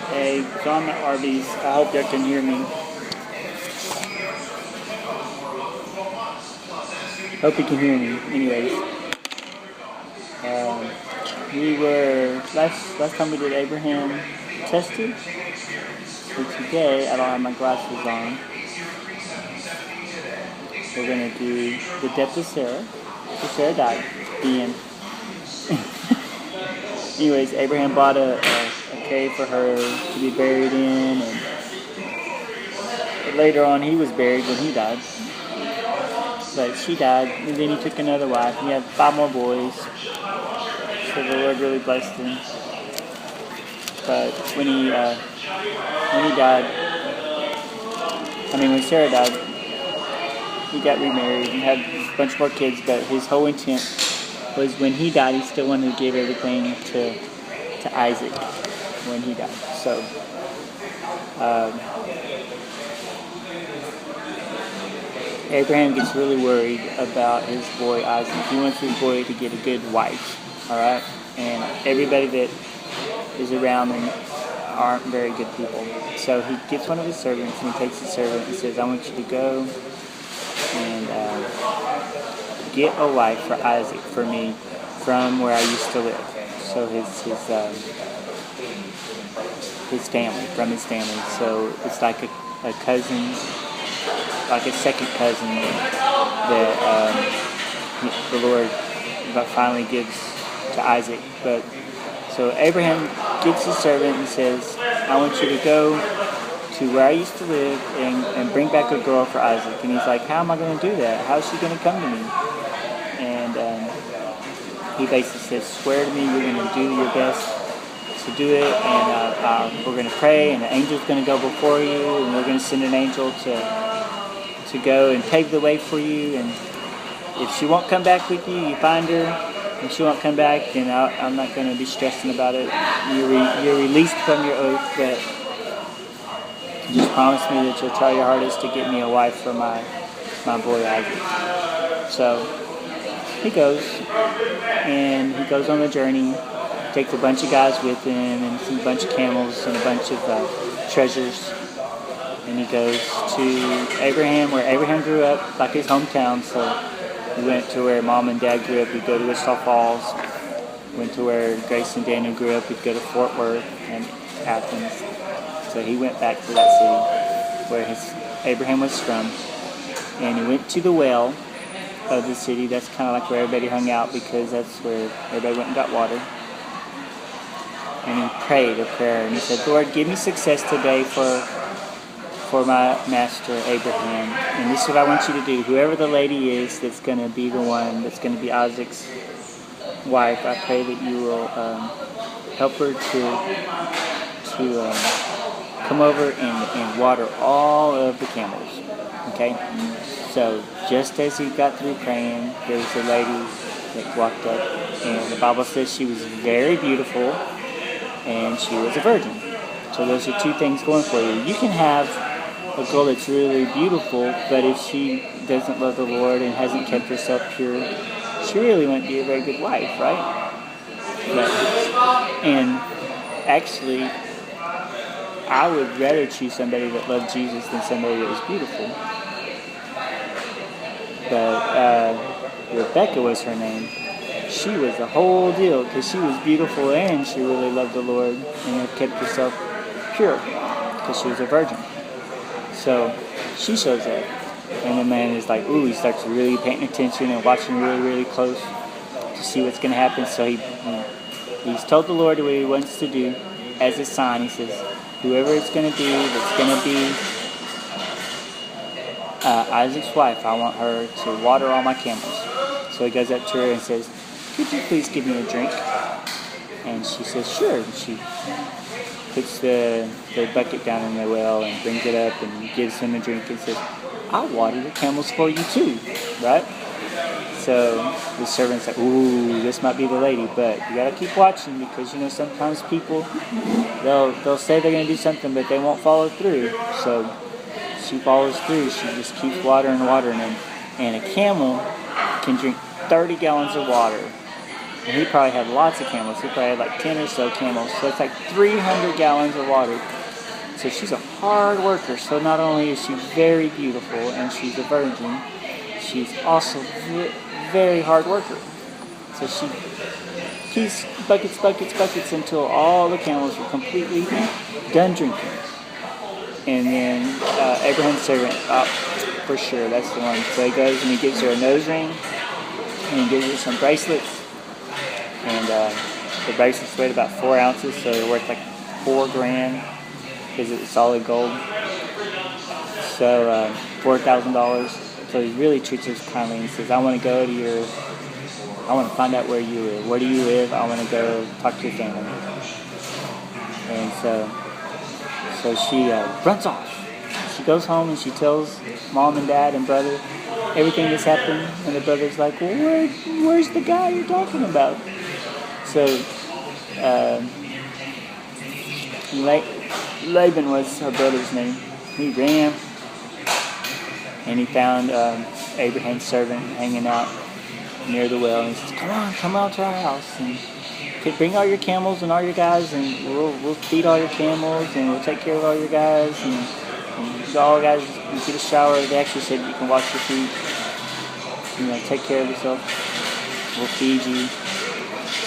Hey, so I'm at Arby's. I hope y'all can hear me. Hope you can hear me. Anyways, we were last time we did Abraham tested. So today I don't have my glasses on. We're gonna do the death of Sarah. So Sarah died. The end. Anyways, Abraham bought a cave for her to be buried in, and later on he was buried when he died. But she died, and then he took another wife. He had 5 more boys. So the Lord really blessed him. But when Sarah died, he got remarried and had a bunch more kids. But his whole intent was when he died, he still wanted to give everything to Isaac when he died. So Abraham gets really worried about his boy Isaac. He wants his boy to get a good wife, all right? And everybody that is around him aren't very good people. So he gets one of his servants, and he takes the servant and says, I want you to go and get a wife for Isaac for me from where I used to live. So his family, from his family. So it's like a cousin, like a second cousin that the Lord finally gives to Isaac. But so Abraham gets his servant and says, I want you to go to where I used to live and bring back a girl for Isaac. And he's like, how am I going to do that? How is she going to come to me? And he basically says, swear to me you're going to do your best to do it, and we're going to pray, and the angel's going to go before you, and we're going to send an angel to go and pave the way for you. And if she won't come back with you, you find her. If she won't come back, then I'm not going to be stressing about it. You're released from your oath, but just promise me that you'll try your hardest to get me a wife for my boy Isaac. So he goes, and he goes on the journey, takes a bunch of guys with him, and a bunch of camels, and a bunch of treasures. And he goes to Abraham, where Abraham grew up, like his hometown. So we went to where Mom and Dad grew up. We'd go to Wichita Falls. Went to where Grace and Daniel grew up. We'd go to Fort Worth and Athens. So he went back to that city where Abraham was from. And he went to the well of the city. That's kind of like where everybody hung out, because that's where everybody went and got water. And he prayed a prayer. And he said, Lord, give me success today for my master Abraham, and this is what I want you to do. Whoever the lady is that's going to be the one that's going to be Isaac's wife, I pray that you will help her to come over and water all of the camels. Okay? So just as he got through praying, there was a lady that walked up, and the Bible says she was very beautiful, and she was a virgin. So those are 2 things going for you. You can have a girl that's really beautiful, but if she doesn't love the Lord and hasn't kept herself pure, she really won't be a very good wife, right? And actually, I would rather choose somebody that loved Jesus than somebody that was beautiful. But Rebecca was her name. She was the whole deal, because she was beautiful and she really loved the Lord and had kept herself pure, because she was a virgin. So she shows up, and the man is like, ooh, he starts really paying attention and watching really, really close to see what's going to happen. So he's told the Lord what he wants to do as a sign. He says, whoever it's going to be that's going to be Isaac's wife, I want her to water all my camels. So he goes up to her and says, could you please give me a drink? And she says, sure. And she puts the bucket down in the well and brings it up and gives him a drink and says, I'll water your camels for you too, right? So the servant's like, ooh, this might be the lady, but you gotta keep watching, because sometimes people, they'll say they're gonna do something, but they won't follow through. So she follows through. She just keeps watering them, and a camel can drink 30 gallons of water And he probably had lots of camels. He probably had like 10 or so camels. So it's like 300 gallons of water. So she's a hard worker. So not only is she very beautiful and she's a virgin, she's also very hard worker. So she keeps buckets until all the camels were completely done drinking. And then Abraham's servant, for sure, that's the one. So he goes and he gives her a nose ring, and he gives her some bracelets. And the bracelets weighed about 4 ounces, so they're worth like $4,000 because it was solid gold. So $4,000. So he really treats her kindly. He says, I want to find out where you live. Where do you live? I want to go talk to your family. And so she runs off. She goes home and she tells mom and dad and brother everything that's happened. And the brother's like, well, where's the guy you're talking about? So Laban was her brother's name. He ran and he found Abraham's servant hanging out near the well, and he says, come out to our house, and bring all your camels and all your guys, and we'll feed all your camels, and we'll take care of all your guys, and all guys, you get a shower. They actually said you can wash your feet, take care of yourself, we'll feed you.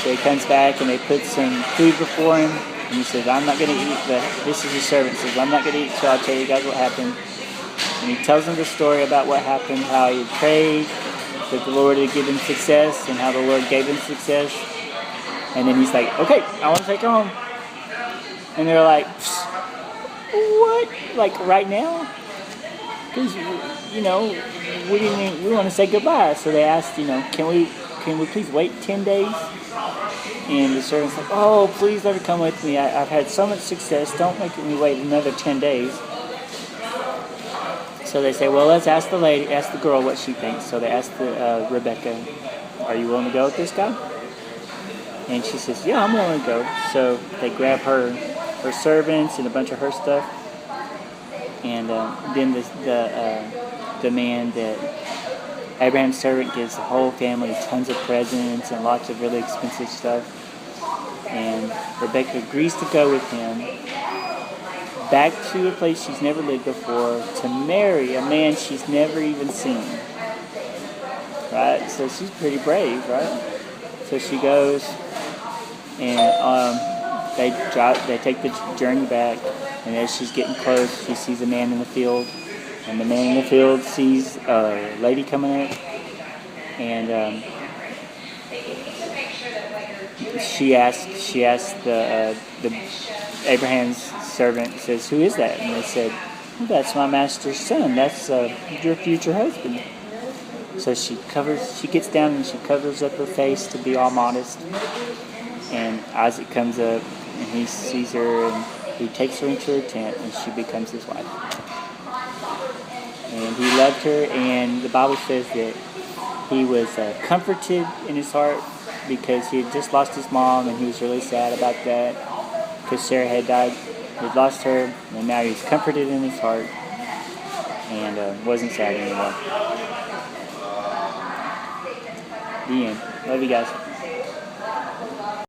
So he comes back and they put some food before him, and he says, I'm not going to eat, but this is his servant, says, I'm not going to eat, so I'll tell you guys what happened. And he tells them the story about what happened, how he prayed that the Lord had given success, and how the Lord gave him success. And then he's like, okay, I want to take her home. And they're like, what? Like right now? Because, what do you mean? We want to say goodbye. So they asked, can we please wait 10 days? And the servant's like, oh, please let her come with me. I've had so much success. Don't make me wait another 10 days. So they say, well, let's ask the girl what she thinks. So they asked Rebecca, are you willing to go with this guy? And she says, yeah, I'm willing to go. So they grab her servants and a bunch of her stuff. And then the man that Abraham's servant gives the whole family tons of presents and lots of really expensive stuff. And Rebecca agrees to go with him back to a place she's never lived before to marry a man she's never even seen. Right? So she's pretty brave, right? So she goes, and they take the journey back, and as she's getting close, she sees a man in the field, and the man in the field sees a lady coming up, and she asks the Abraham's servant, says, who is that? And they said, well, that's my master's son. That's your future husband. So she gets down and she covers up her face to be all modest. And Isaac comes up and he sees her and he takes her into her tent and she becomes his wife. And he loved her, and the Bible says that he was comforted in his heart because he had just lost his mom and he was really sad about that because Sarah had died. He'd lost her, and now he's comforted in his heart and wasn't sad anymore. The end. Love you guys.